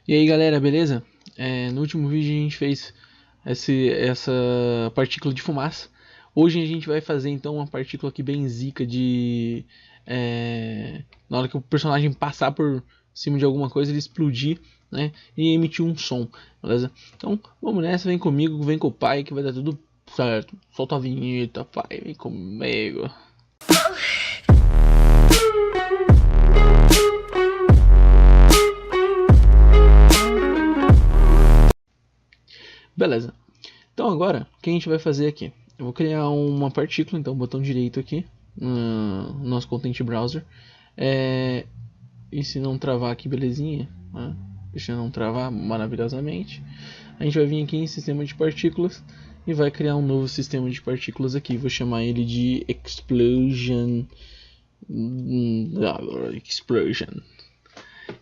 E aí galera, beleza? No último vídeo a gente fez essa partícula de fumaça. Hoje a gente vai fazer então uma partícula aqui bem zica de... na hora que o personagem passar por cima de alguma coisa, ele explodir, né? E emitir um som, beleza? Então vamos nessa, vem comigo, vem com o pai que vai dar tudo certo. Solta a vinheta, pai, vem comigo. Beleza. Então agora, o que a gente vai fazer aqui? Eu vou criar uma partícula, então botão direito aqui no nosso Content Browser. E se não travar aqui, belezinha, né? Deixa eu não travar maravilhosamente. A gente vai vir aqui em sistema de partículas e vai criar um novo sistema de partículas aqui. Vou chamar ele de Explosion.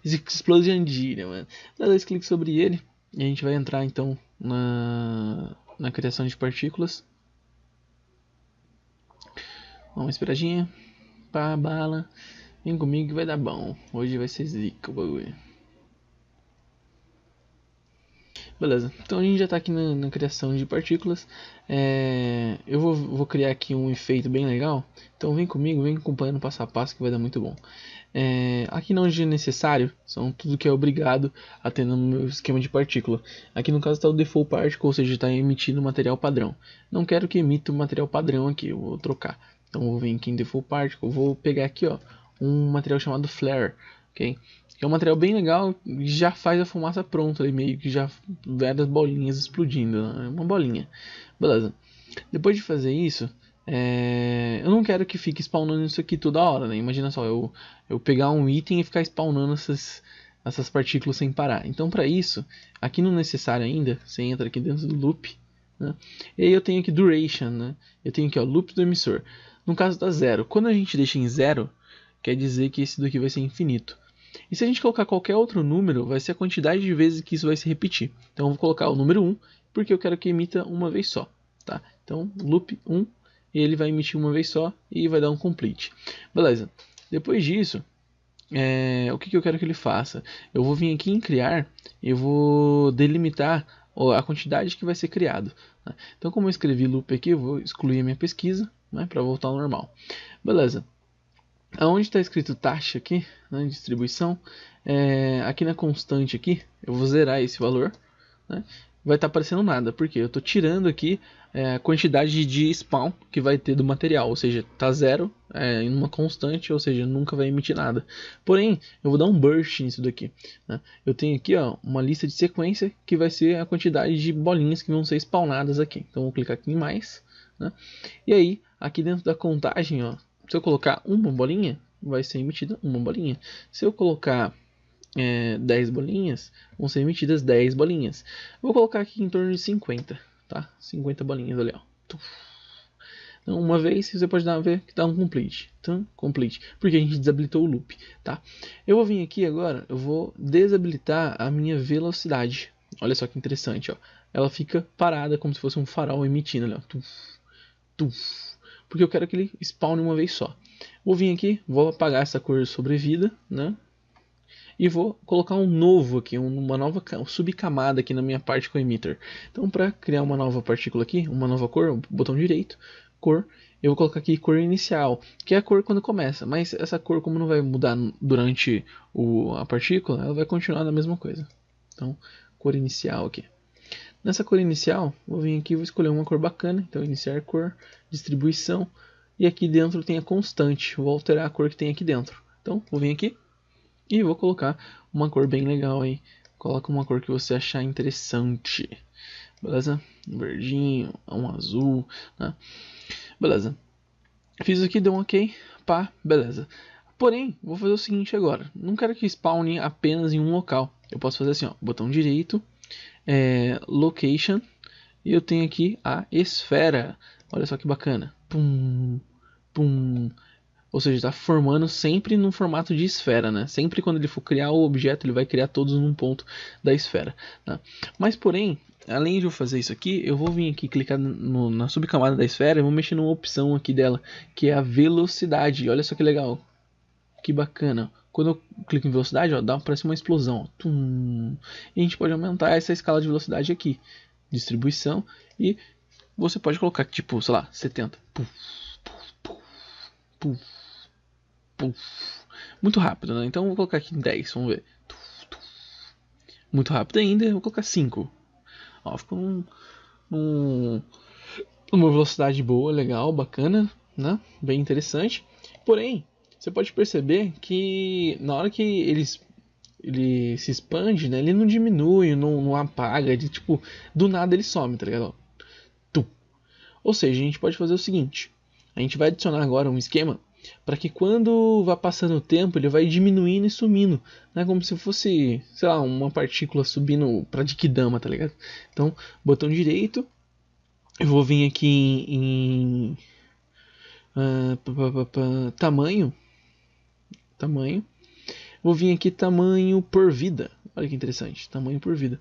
Explosion Gira, mano. Dá dois cliques sobre ele e a gente vai entrar então na criação de partículas. Uma esperadinha. Pá, bala. Vem comigo que vai dar bom. Hoje vai ser zica o bagulho. Beleza, então a gente já está aqui na criação de partículas. Eu vou criar aqui um efeito bem legal. Então vem comigo, vem acompanhando passo a passo que vai dar muito bom. Aqui não é necessário, são tudo que é obrigado a ter no meu esquema de partícula. Aqui no caso está o default particle, ou seja, está emitindo material padrão. Não quero que emita o material padrão aqui, eu vou trocar. Então vou vir aqui em default particle, vou pegar aqui ó, um material chamado flare. Okay? É um material bem legal, já faz a fumaça pronta, ali, meio que já várias bolinhas explodindo, né? Uma bolinha. Beleza. Depois de fazer isso, eu não quero que fique spawnando isso aqui toda hora, né? Imagina só, eu pegar um item e ficar spawnando essas partículas sem parar. Então para isso, aqui no necessário ainda, você entra aqui dentro do loop, né? E aí eu tenho aqui duration, né? Eu tenho aqui ó, loop do emissor. No caso da zero, quando a gente deixa em zero, quer dizer que esse daqui vai ser infinito. E se a gente colocar qualquer outro número, vai ser a quantidade de vezes que isso vai se repetir. Então eu vou colocar o número 1, porque eu quero que emita uma vez só. Tá? Então loop 1, e ele vai emitir uma vez só e vai dar um complete. Beleza. Depois disso, o que eu quero que ele faça? Eu vou vir aqui em criar, eu vou delimitar a quantidade que vai ser criado. Né? Então como eu escrevi loop aqui, eu vou excluir a minha pesquisa, né, para voltar ao normal. Beleza. Aonde está escrito taxa aqui, né, distribuição, aqui na constante aqui, eu vou zerar esse valor, né, vai estar aparecendo nada, porque eu estou tirando aqui a quantidade de spawn que vai ter do material, ou seja, está zero em uma constante, ou seja, nunca vai emitir nada. Porém, eu vou dar um burst nisso daqui. Né, eu tenho aqui ó, uma lista de sequência que vai ser a quantidade de bolinhas que vão ser spawnadas aqui. Então, vou clicar aqui em mais, né, e aí, aqui dentro da contagem, ó, se eu colocar uma bolinha, vai ser emitida uma bolinha. Se eu colocar 10 bolinhas, vão ser emitidas 10 bolinhas. Vou colocar aqui em torno de 50, tá? 50 bolinhas ali, ó. Então, uma vez você pode ver que dá um complete. Então, complete, porque a gente desabilitou o loop, tá? Eu vou vir aqui agora, eu vou desabilitar a minha velocidade. Olha só que interessante, ó. Ela fica parada como se fosse um farol emitindo ali, ó. Tuf, tuf. Porque eu quero que ele spawne uma vez só. Vou vir aqui, vou apagar essa cor sobrevida, né? E vou colocar um novo aqui, uma nova subcamada aqui na minha particle emitter. Então para criar uma nova partícula aqui, uma nova cor, botão direito, cor, eu vou colocar aqui cor inicial, que é a cor quando começa. Mas essa cor, como não vai mudar durante a partícula, ela vai continuar na mesma coisa. Então, cor inicial aqui. Nessa cor inicial, vou vir aqui e vou escolher uma cor bacana. Então, iniciar cor, distribuição. E aqui dentro tem a constante. Vou alterar a cor que tem aqui dentro. Então, vou vir aqui e vou colocar uma cor bem legal aí. Coloca uma cor que você achar interessante. Beleza? Um verdinho, um azul, né? Beleza. Fiz aqui, deu um ok. Pá, beleza. Porém, vou fazer o seguinte agora. Não quero que spawne apenas em um local. Eu posso fazer assim, ó. Botão direito. Location, e eu tenho aqui a esfera. Olha só que bacana. Pum, pum. Ou seja, está formando sempre no formato de esfera, né? Sempre quando ele for criar o objeto, ele vai criar todos num ponto da esfera, né? Mas porém, além de eu fazer isso aqui, eu vou vir aqui clicar na subcamada da esfera e vou mexer numa opção aqui dela, que é a velocidade. Olha só que legal, que bacana. quando eu clico em velocidade, ó, parece uma explosão. Ó, tum. E a gente pode aumentar essa escala de velocidade aqui. Distribuição. E você pode colocar, tipo, sei lá, 70. Puf, puf, puf, puf. Muito rápido, né? Então eu vou colocar aqui 10, vamos ver. Muito rápido ainda, eu vou colocar 5. Ó, ficou uma velocidade boa, legal, bacana, né? Bem interessante. Porém, você pode perceber que na hora que ele se expande, né? Ele não diminui, não apaga, ele, tipo, do nada ele some, tá ligado? Tum. Ou seja, a gente pode fazer o seguinte: a gente vai adicionar agora um esquema para que quando vai passando o tempo ele vai diminuindo e sumindo, né? Como se fosse, sei lá, uma partícula subindo para Dikidama, tá ligado? Então, botão direito, eu vou vir aqui em tamanho, vou vir aqui tamanho por vida. Olha que interessante, tamanho por vida.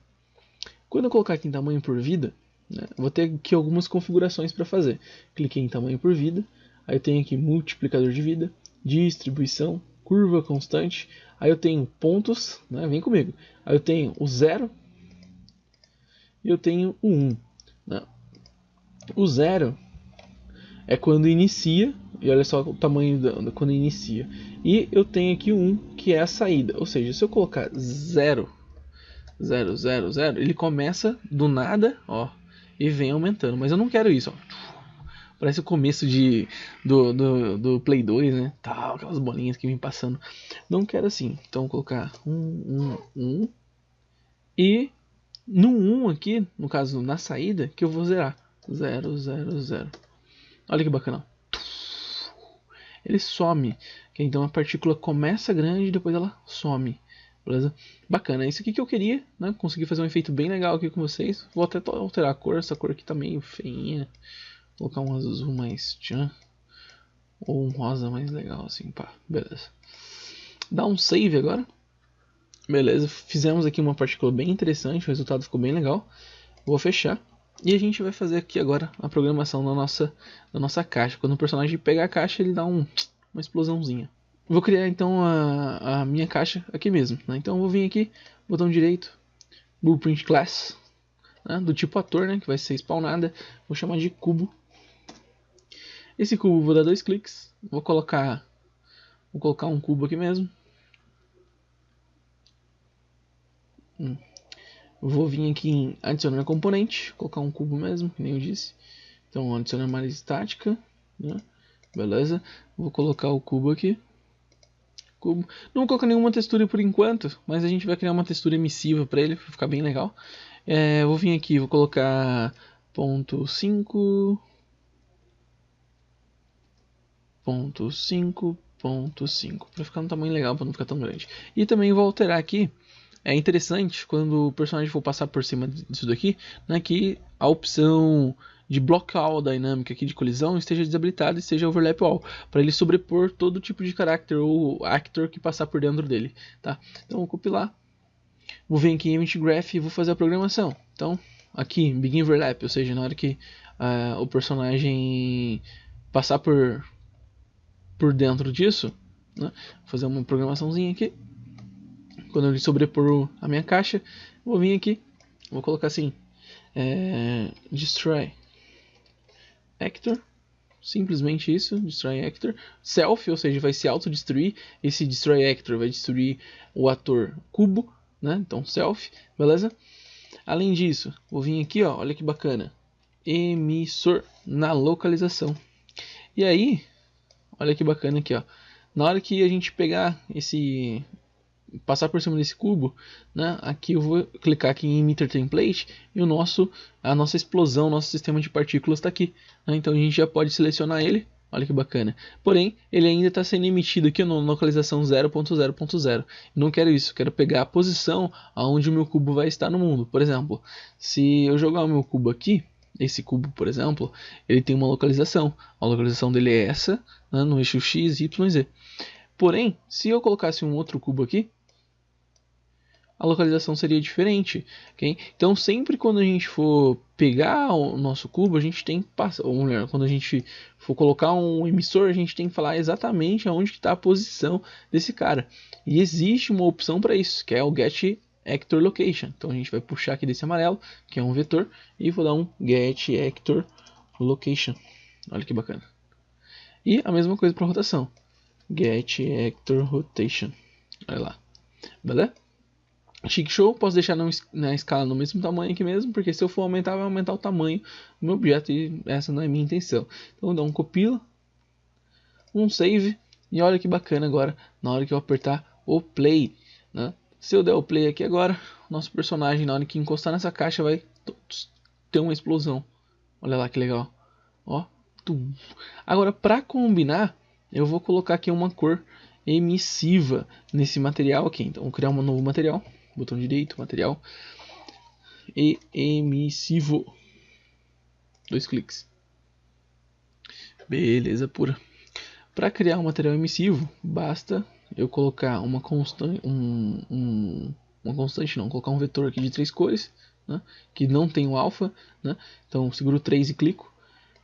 Quando eu colocar aqui em tamanho por vida, né, vou ter aqui algumas configurações para fazer. Cliquei em tamanho por vida, aí eu tenho aqui multiplicador de vida, distribuição, curva constante, aí eu tenho pontos, né, vem comigo. Aí eu tenho o 0 e eu tenho o 1. Né. O 0 é quando inicia, e olha só o tamanho quando inicia. E eu tenho aqui um que é a saída, ou seja, se eu colocar 0, 0, 0, 0, ele começa do nada, ó, e vem aumentando. Mas eu não quero isso, ó. Parece o começo do Play 2, né? Tal, aquelas bolinhas que vem passando. Não quero assim. Então vou colocar 1. E no 1 aqui, no caso na saída, que eu vou zerar. 0, 0, 0. Olha que bacana. Ele some. Então a partícula começa grande e depois ela some. Beleza? Bacana, é isso aqui que eu queria, né? Consegui fazer um efeito bem legal aqui com vocês. Vou até alterar a cor, essa cor aqui tá meio feinha. Vou colocar um azul mais tchan. Ou um rosa mais legal, assim, pá. Beleza. Dá um save agora. Beleza, fizemos aqui uma partícula bem interessante, o resultado ficou bem legal. Vou fechar. E a gente vai fazer aqui agora a programação da nossa caixa. Quando o personagem pegar a caixa, ele dá uma explosãozinha. Vou criar então a minha caixa aqui mesmo, né? Então eu vou vir aqui, botão direito, Blueprint Class, né? Do tipo ator, né? Que vai ser spawnada. Vou chamar de cubo. Esse cubo vou dar 2 cliques. Vou colocar um cubo aqui mesmo. Vou vir aqui em adicionar componente, colocar um cubo mesmo, que nem eu disse. Então adicionar malha estática, né? Beleza. Vou colocar o cubo aqui. Cubo. Não vou colocar nenhuma textura por enquanto, mas a gente vai criar uma textura emissiva para ele, para ficar bem legal. Vou vir aqui, vou colocar ponto 5, ponto 5, ponto 5, para ficar um tamanho legal, para não ficar tão grande. E também vou alterar aqui. É interessante quando o personagem for passar por cima disso daqui, né, que a opção de Block All dinâmica aqui de colisão esteja desabilitada e esteja Overlap All, para ele sobrepor todo tipo de character ou actor que passar por dentro dele, tá? Então vou compilar, vou vir aqui em Event Graph e vou fazer a programação. Então aqui Begin Overlap, ou seja, na hora que o personagem passar por dentro disso, né, vou fazer uma programaçãozinha aqui. Quando ele sobrepor a minha caixa, vou vir aqui, vou colocar assim, Destroy Actor, simplesmente isso, Destroy Actor, Self, ou seja, vai se autodestruir, esse Destroy Actor vai destruir o ator cubo, né? Então Self, beleza? Além disso, vou vir aqui, ó, olha que bacana, Emissor na localização. E aí, olha que bacana aqui, ó, na hora que a gente pegar passar por cima desse cubo, né? Aqui eu vou clicar aqui em Emitter Template e a nossa explosão, nosso sistema de partículas está aqui, né? Então a gente já pode selecionar ele, olha que bacana. Porém, ele ainda está sendo emitido aqui na localização 0.0.0. Não quero isso, quero pegar a posição aonde o meu cubo vai estar no mundo. Por exemplo, se eu jogar o meu cubo aqui, esse cubo, por exemplo, ele tem uma localização. A localização dele é essa, né? No eixo X, Y, Z. Porém, se eu colocasse um outro cubo aqui, a localização seria diferente, ok? Então sempre quando a gente for pegar o nosso cubo, a gente tem que passar, ou melhor, quando a gente for colocar um emissor, a gente tem que falar exatamente aonde está a posição desse cara. E existe uma opção para isso, que é o Get Actor Location. Então a gente vai puxar aqui desse amarelo, que é um vetor, e vou dar um Get Actor Location. Olha que bacana. E a mesma coisa para rotação. Get Actor Rotation. Olha lá. Beleza? Chique show. Posso deixar na escala no mesmo tamanho aqui mesmo, porque se eu for aumentar, vai aumentar o tamanho do meu objeto e essa não é a minha intenção. Então vou dar um compila, um save, e olha que bacana agora, na hora que eu apertar o play, né? Se eu der o play aqui agora, nosso personagem, na hora que encostar nessa caixa, vai ter uma explosão. Olha lá que legal. Ó, tum. Agora, para combinar, eu vou colocar aqui uma cor emissiva nesse material aqui. Então, vou criar um novo material. Botão direito, material. E emissivo. 2 cliques. Beleza pura. Para criar um material emissivo, basta eu colocar uma constante, colocar um vetor aqui de 3 cores, né, que não tem o alfa, né, então seguro 3 e clico,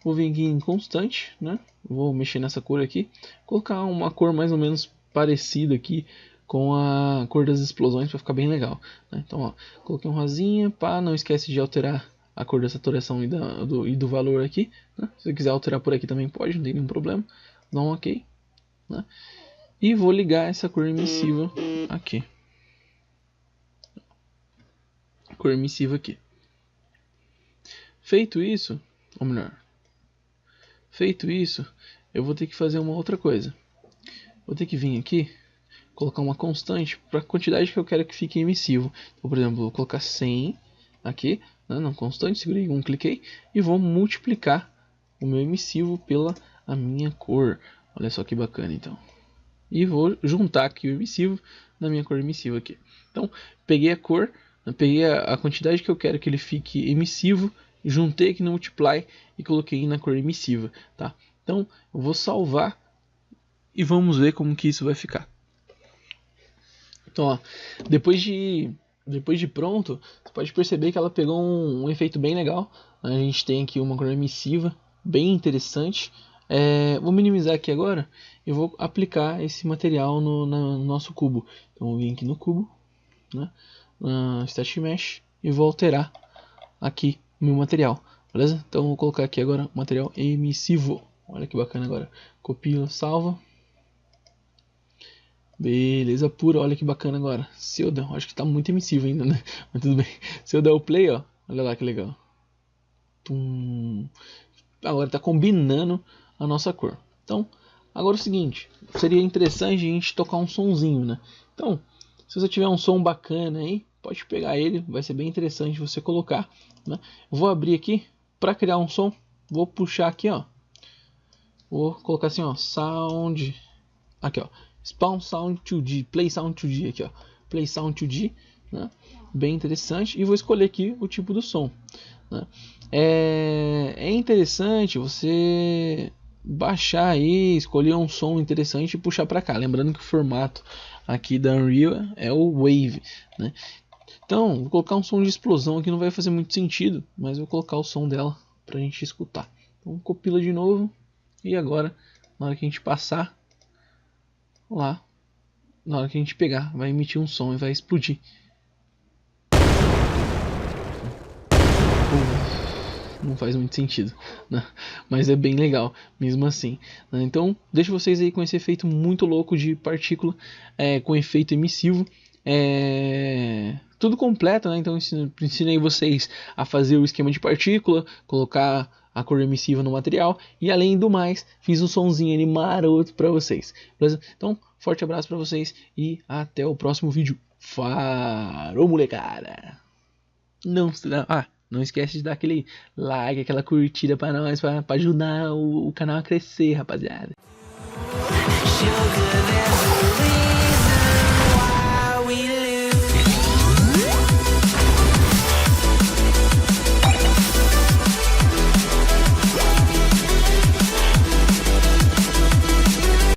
vou vir aqui em constante, né, vou mexer nessa cor aqui, colocar uma cor mais ou menos parecida aqui com a cor das explosões para ficar bem legal, né. Então ó, coloquei um rosinha, pá, não esquece de alterar a cor da saturação e do valor aqui, né. Se você quiser alterar por aqui também pode, não tem nenhum problema, dá um ok, né. E vou ligar essa cor emissiva aqui. Cor emissiva aqui. Feito isso, ou melhor, feito isso, eu vou ter que fazer uma outra coisa. Vou ter que vir aqui, colocar uma constante para a quantidade que eu quero que fique emissivo. Então, por exemplo, vou colocar 100 aqui, né, não constante, segurei um, cliquei, e vou multiplicar o meu emissivo pela a minha cor. Olha só que bacana, então. E vou juntar aqui o emissivo na minha cor emissiva aqui. Então, peguei a cor, peguei a quantidade que eu quero que ele fique emissivo, juntei aqui no Multiply e coloquei na cor emissiva, tá? Então, eu vou salvar e vamos ver como que isso vai ficar. Então, ó, depois de pronto, você pode perceber que ela pegou um efeito bem legal. A gente tem aqui uma cor emissiva, bem interessante. Vou minimizar aqui agora e vou aplicar esse material no nosso cubo. Então vou vir aqui no cubo, né, na Stat Mesh, e vou alterar aqui o meu material, beleza? Então vou colocar aqui agora o material emissivo. Olha que bacana agora. Copia, salva. Beleza pura, olha que bacana agora. Se eu der, acho que está muito emissivo ainda, né? Mas tudo bem. Se eu der o play, ó, olha lá que legal. Agora está combinando a nossa cor. Então, agora é o seguinte, seria interessante a gente tocar um sonzinho, né? Então, se você tiver um som bacana aí, pode pegar ele, vai ser bem interessante você colocar, né? Eu vou abrir aqui para criar um som, vou puxar aqui, ó. Vou colocar assim, ó, sound, aqui, ó, spawn sound 2D, play sound 2D aqui, ó, play sound 2D, né? Bem interessante, e vou escolher aqui o tipo do som, né? É interessante você baixar aí, escolher um som interessante e puxar para cá. Lembrando que o formato aqui da Unreal é o Wave, né? Então, vou colocar um som de explosão aqui, não vai fazer muito sentido, mas vou colocar o som dela para a gente escutar. Então, copila de novo, e agora, na hora que a gente passar lá, na hora que a gente pegar, vai emitir um som e vai explodir. Não faz muito sentido, né? Mas é bem legal mesmo assim, né? Então deixo vocês aí com esse efeito muito louco de partícula, com efeito emissivo, tudo completo, né? Então ensinei vocês a fazer o esquema de partícula, colocar a cor emissiva no material, e além do mais fiz um sonzinho ali maroto para vocês, beleza? Então forte abraço para vocês e até o próximo vídeo. Falou, molecada! Não esquece de dar aquele like, aquela curtida pra nós, pra ajudar o canal a crescer, rapaziada.